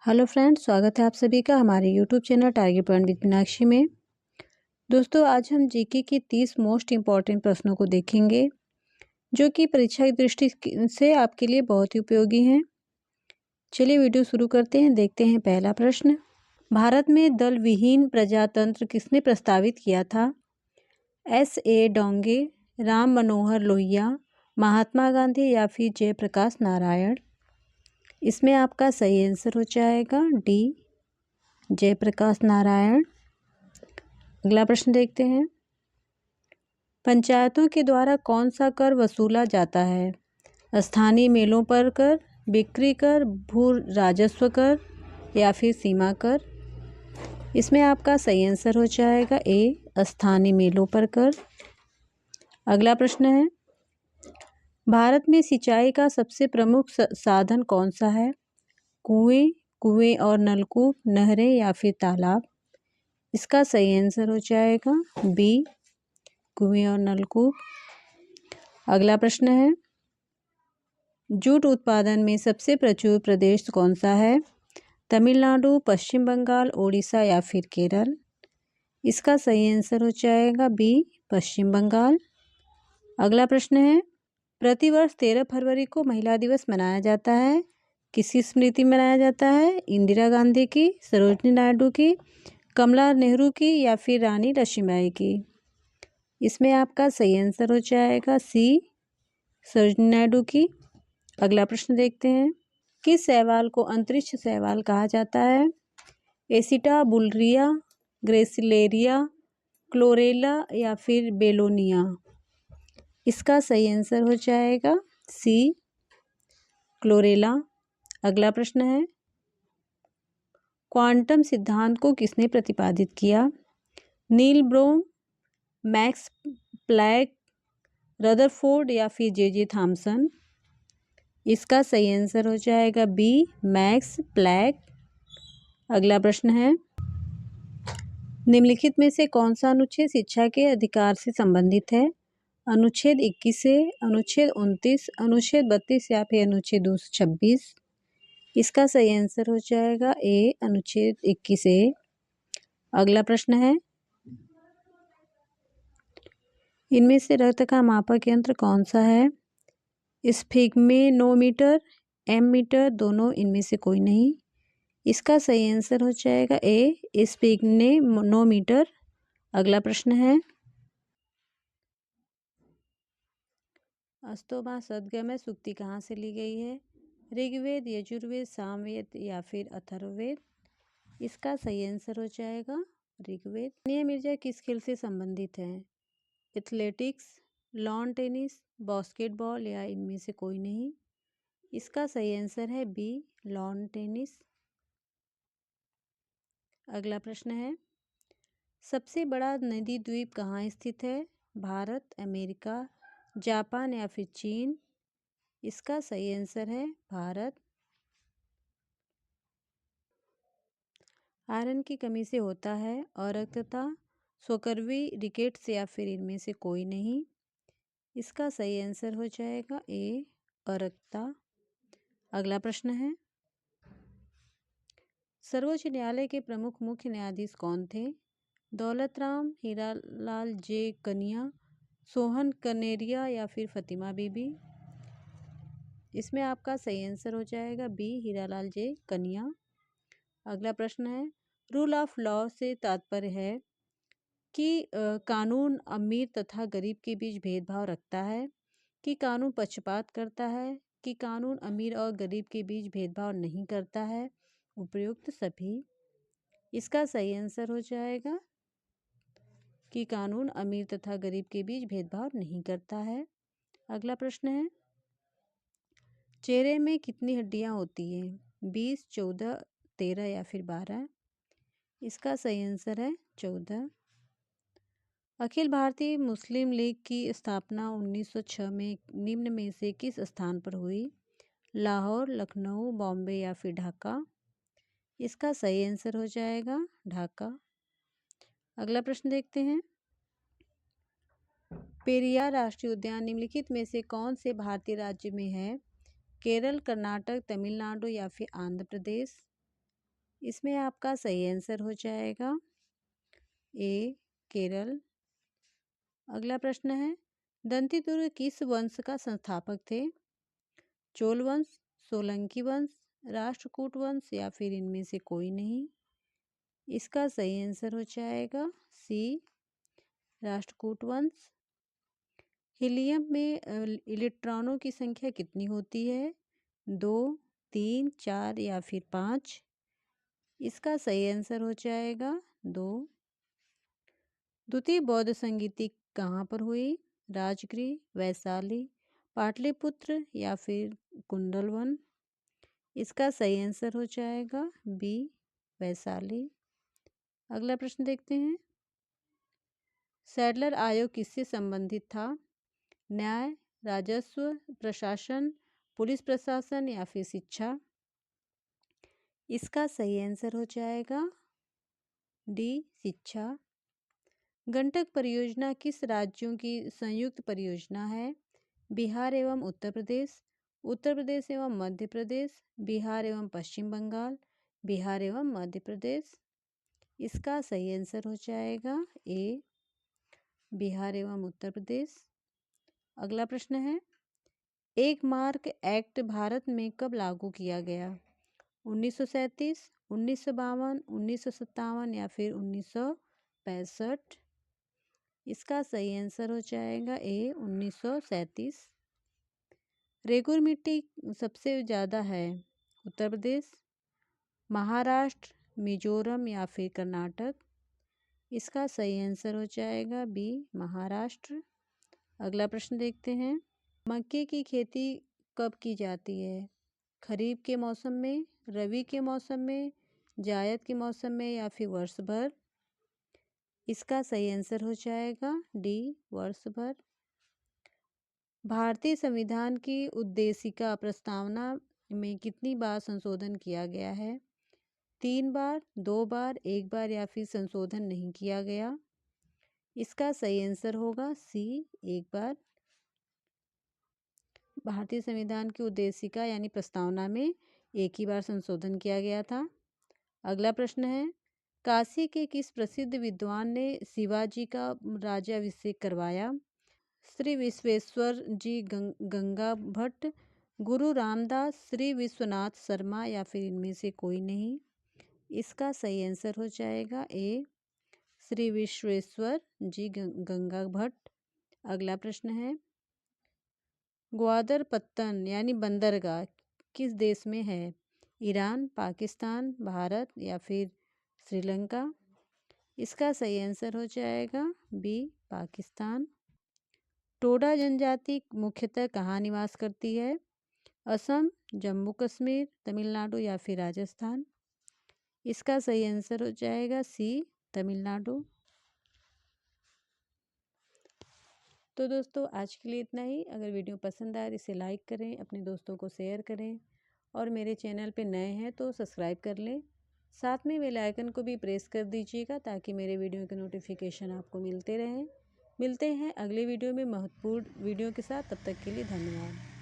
Hello friends, स्वागत है आप सभी का हमारे YouTube channel target point with Meenakshi में। दोस्तों, आज हम जीके के 30 मोस्ट इम्पॉर्टेंट प्रश्नों को देखेंगे जो कि परीक्षा की दृष्टि से आपके लिए बहुत ही उपयोगी हैं। चलिए वीडियो शुरू करते हैं। देखते हैं पहला प्रश्न। भारत में दल विहीन प्रजातंत्र किसने प्रस्तावित किया था? S.A. डोंगे, राम मनोहर लोहिया, महात्मा गांधी या फिर जयप्रकाश नारायण। इसमें आपका सही आंसर हो जाएगा डी, जयप्रकाश नारायण। अगला प्रश्न देखते हैं। पंचायतों के द्वारा कौन सा कर वसूला जाता है? स्थानीय मेलों पर कर, बिक्री कर, भू राजस्व कर या फिर सीमा कर। इसमें आपका सही आंसर हो जाएगा ए, स्थानीय मेलों पर कर। अगला प्रश्न है। भारत में सिंचाई का सबसे प्रमुख साधन कौन सा है? कुएं और नलकूप, नहरें या फिर तालाब। इसका सही आंसर हो जाएगा बी, कुएं और नलकूप। अगला प्रश्न है। जूट उत्पादन में सबसे प्रचुर प्रदेश कौन सा है? तमिलनाडु, पश्चिम बंगाल, उड़ीसा या फिर केरल। इसका सही आंसर हो जाएगा बी, पश्चिम बंगाल। अगला प्रश्न है। प्रतिवर्ष 13 फरवरी को महिला दिवस मनाया जाता है। किसकी स्मृति में मनाया जाता है? इंदिरा गांधी की, सरोजिनी नायडू की, कमला नेहरू की या फिर रानी लक्ष्मीबाई की। इसमें आपका सही आंसर हो जाएगा सी, सरोजिनी नायडू की। अगला प्रश्न देखते हैं। किस शैवाल को अंतरिक्ष शैवाल कहा जाता है? एसिटा बुलरिया, ग्रेसिलेरिया, क्लोरेला या फिर बेलोनिया। इसका सही आंसर हो जाएगा सी, क्लोरेला। अगला प्रश्न है। क्वांटम सिद्धांत को किसने प्रतिपादित किया? Niels Bohr, Max Planck, Rutherford या फिर जे थॉमसन। इसका सही आंसर हो जाएगा बी, मैक्स प्लैंक। अगला प्रश्न है। निम्नलिखित में से कौन सा अनुच्छेद शिक्षा के अधिकार से संबंधित है? अनुच्छेद 21 से, अनुच्छेद 29, अनुच्छेद 32 या फिर अनुच्छेद 226। इसका सही आंसर हो जाएगा ए, अनुच्छेद 21 ए। अगला प्रश्न है। इनमें से रक्त का मापक यंत्र कौन सा है? स्फिग्मेनोमीटर, एमीटर, दोनों इनमें से कोई नहीं। इसका सही आंसर हो जाएगा ए, स्फिग्मेनोमीटर। अगला प्रश्न है। अस्तोमा सद्गमय सूक्ति कहाँ से ली गई है? ऋग्वेद, यजुर्वेद, सामवेद या फिर अथर्ववेद। इसका सही आंसर हो जाएगा ऋग्वेद। सानिया मिर्जा किस खेल से संबंधित हैं? एथलेटिक्स, लॉन टेनिस, बास्केटबॉल या इनमें से कोई नहीं। इसका सही आंसर है बी, लॉन टेनिस। अगला प्रश्न है। सबसे बड़ा नदी द्वीप कहाँ स्थित है? भारत, अमेरिका, जापान या फिर चीन। इसका सही आंसर है भारत। आयरन की कमी से होता है अरक्तता, सोकरवी, रिकेट्स या फिर इनमें से कोई नहीं। इसका सही आंसर हो जाएगा ए, अरक्तता। अगला प्रश्न है। सर्वोच्च न्यायालय के प्रमुख मुख्य न्यायाधीश कौन थे? दौलत राम, हीरालाल जे कनिया, सोहन कनेरिया या फिर फतिमा बीबी। इसमें आपका सही आंसर हो जाएगा बी, हीरालाल जे कनिया। अगला प्रश्न है। रूल ऑफ लॉ से तात्पर्य है कि कानून अमीर तथा गरीब के बीच भेदभाव रखता है, कि कानून पक्षपात करता है, कि कानून अमीर और गरीब के बीच भेदभाव नहीं करता है, उपयुक्त सभी। इसका सही आंसर हो जाएगा कि कानून अमीर तथा गरीब के बीच भेदभाव नहीं करता है। अगला प्रश्न है। चेहरे में कितनी हड्डियां होती हैं? 20, 14, 13 या फिर 12। इसका सही आंसर है 14। अखिल भारतीय मुस्लिम लीग की स्थापना 1906 में निम्न में से किस स्थान पर हुई? लाहौर, लखनऊ, बॉम्बे या फिर ढाका। इसका सही आंसर हो जाएगा ढाका। अगला प्रश्न देखते हैं। पेरियार राष्ट्रीय उद्यान निम्नलिखित में से कौन से भारतीय राज्य में है? केरल, कर्नाटक, तमिलनाडु या फिर आंध्र प्रदेश। इसमें आपका सही आंसर हो जाएगा ए केरल। अगला प्रश्न है, दंतीदुर्ग किस वंश का संस्थापक थे? चोल वंश, सोलंकी वंश, राष्ट्रकूट वंश या फिर इनमें से कोई नहीं। इसका सही आंसर हो जाएगा सी राष्ट्रकूट वंश। हीलियम में इलेक्ट्रॉनों की संख्या कितनी होती है? 2, 3, 4 या फिर 5। इसका सही आंसर हो जाएगा 2। द्वितीय बौद्ध संगीति कहाँ पर हुई? राजगृह, वैशाली, पाटलिपुत्र या फिर कुंडलवन। इसका सही आंसर हो जाएगा बी वैशाली। अगला प्रश्न देखते हैं, सैडलर आयोग किससे संबंधित था? न्याय, राजस्व, प्रशासन, पुलिस प्रशासन या फिर शिक्षा। इसका सही आंसर हो जाएगा डी शिक्षा। गंडक परियोजना किस राज्यों की संयुक्त परियोजना है? बिहार एवं उत्तर प्रदेश एवं मध्य प्रदेश, बिहार एवं पश्चिम बंगाल, बिहार एवं मध्य प्रदेश। इसका सही आंसर हो जाएगा ए बिहार एवं उत्तर प्रदेश। अगला प्रश्न है, एक मार्क एक्ट भारत में कब लागू किया गया? 1937, 1952, 1957 या फिर 1965। इसका सही आंसर हो जाएगा ए 1937। रेगुर मिट्टी सबसे ज़्यादा है उत्तर प्रदेश, महाराष्ट्र, मिजोरम या फिर कर्नाटक। इसका सही आंसर हो जाएगा बी महाराष्ट्र। अगला प्रश्न देखते हैं, मक्के की खेती कब की जाती है? खरीफ के मौसम में, रबी के मौसम में, जायद के मौसम में या फिर वर्ष भर। इसका सही आंसर हो जाएगा डी वर्ष भर। भारतीय संविधान की उद्देशिका प्रस्तावना में कितनी बार संशोधन किया गया है? 3 बार, 2 बार, 1 बार या फिर संशोधन नहीं किया गया। इसका सही आंसर होगा सी 1 बार। भारतीय संविधान की उद्देशिका यानी प्रस्तावना में एक ही बार संशोधन किया गया था। अगला प्रश्न है, काशी के किस प्रसिद्ध विद्वान ने शिवाजी का राज्याभिषेक करवाया? श्री विश्वेश्वर जी गंगा भट्ट, गुरु रामदास, श्री विश्वनाथ शर्मा या फिर इनमें से कोई नहीं। इसका सही आंसर हो जाएगा ए श्री विश्वेश्वर जी गंगा भट्ट। अगला प्रश्न है, ग्वादर पत्तन यानी बंदरगाह किस देश में है? ईरान, पाकिस्तान, भारत या फिर श्रीलंका। इसका सही आंसर हो जाएगा बी पाकिस्तान। टोडा जनजाति मुख्यतः कहाँ निवास करती है? असम, जम्मू कश्मीर, तमिलनाडु या फिर राजस्थान। इसका सही आंसर हो जाएगा सी तमिलनाडु। तो दोस्तों आज के लिए इतना ही। अगर वीडियो पसंद आए तो इसे लाइक करें, अपने दोस्तों को शेयर करें और मेरे चैनल पे नए हैं तो सब्सक्राइब कर लें। साथ में बेल आइकन को भी प्रेस कर दीजिएगा ताकि मेरे वीडियो के नोटिफिकेशन आपको मिलते रहें। मिलते हैं अगले वीडियो में महत्वपूर्ण वीडियो के साथ। तब तक के लिए धन्यवाद।